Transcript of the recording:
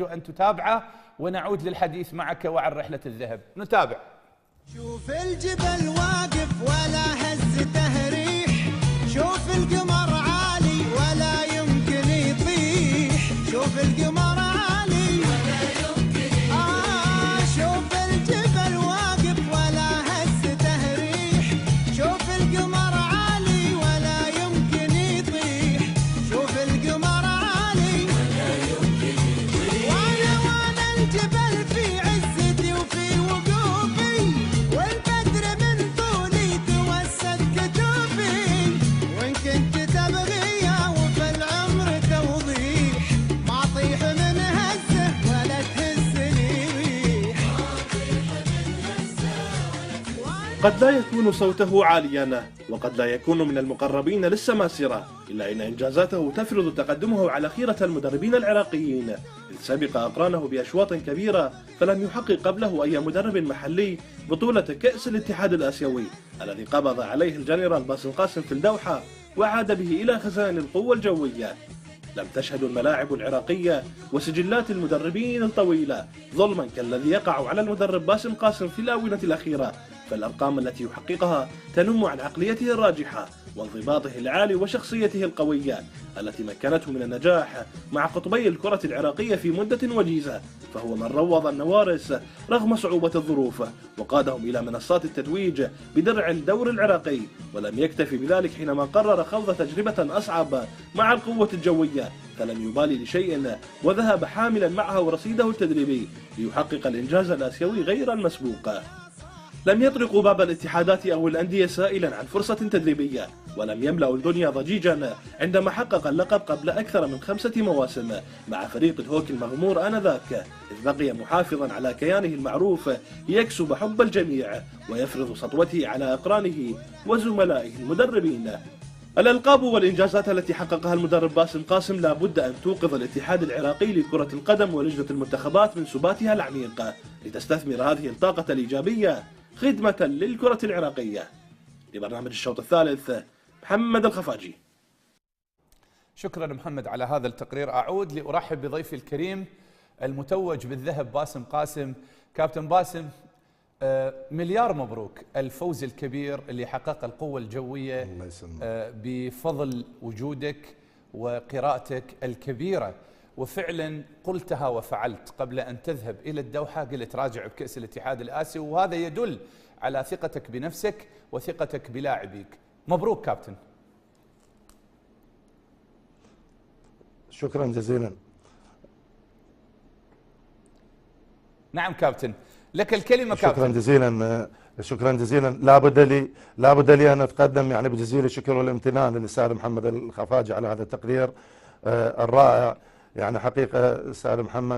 أن تتابعه ونعود للحديث معك وعن رحلة الذهب. نتابع. شوف الجبل واقف ولا هز تهريح، شوف القمر عالي ولا يمكن يطيح، شوف القمر عالي ولا يمكن يطيح، شوف الجبل واقف ولا هز تهريح، شوف القمر عالي ولا يمكن يطيح، شوف القمر عالي ولا يمكن يطيح، وانا الجبل في عزتي وفي وقوفي، والبدر من طولي توسد كتوفي، وان كنت تبغيها وفي العمر توضيح، ما اطيح من هزه ولا تهزني ريح. قد لا يكون صوته عاليا وقد لا يكون من المقربين للسماسرة، إلا أن إنجازاته تفرض تقدمه على خيرة المدربين العراقيين، إذ سبق أقرانه بأشواط كبيرة فلم يحقق قبله أي مدرب محلي بطولة كأس الاتحاد الآسيوي الذي قبض عليه الجنرال باسم قاسم في الدوحة وعاد به إلى خزائن القوة الجوية. لم تشهد الملاعب العراقية وسجلات المدربين الطويلة ظلما كالذي يقع على المدرب باسم قاسم في الآونة الأخيرة، فالأرقام التي يحققها تنم عن عقليته الراجحة وانضباطه العالي وشخصيته القوية التي مكنته من النجاح مع قطبي الكرة العراقية في مدة وجيزة، فهو من روض النوارس رغم صعوبة الظروف وقادهم إلى منصات التتويج بدرع الدور العراقي، ولم يكتفي بذلك حينما قرر خوض تجربة أصعب مع القوة الجوية، فلم يبالي لشيء وذهب حاملا معه رصيده التدريبي ليحقق الإنجاز الآسيوي غير المسبوق. لم يطرقوا باب الاتحادات أو الأندية سائلا عن فرصة تدريبية، ولم يملأوا الدنيا ضجيجا عندما حقق اللقب قبل أكثر من 5 مواسم مع فريق الهوك المغمور آنذاك، إذ بقي محافظا على كيانه المعروف يكسب حب الجميع ويفرض سطوته على أقرانه وزملائه المدربين. الألقاب والإنجازات التي حققها المدرب باسم قاسم لا بد أن توقظ الاتحاد العراقي لكرة القدم ولجنة المنتخبات من سباتها العميق لتستثمر هذه الطاقة الإيجابية خدمة للكرة العراقية. لبرنامج الشوط الثالث، محمد الخفاجي. شكرا محمد على هذا التقرير. أعود لأرحب بضيفي الكريم المتوج بالذهب باسم قاسم. كابتن باسم، مليار مبروك الفوز الكبير اللي حقق القوة الجوية بفضل وجودك وقراءتك الكبيرة، وفعلا قلتها وفعلت قبل أن تذهب إلى الدوحة، قلت راجع بكأس الاتحاد الآسيوي، وهذا يدل على ثقتك بنفسك وثقتك بلاعبيك. مبروك كابتن. شكرا جزيلا. نعم كابتن، لك الكلمة كابتن. شكرا جزيلا. شكرا جزيلا. لابد لي ان اتقدم يعني بجزيل الشكر والامتنان للاستاذ محمد الخفاجي على هذا التقرير الرائع. يعني حقيقه استاذ محمد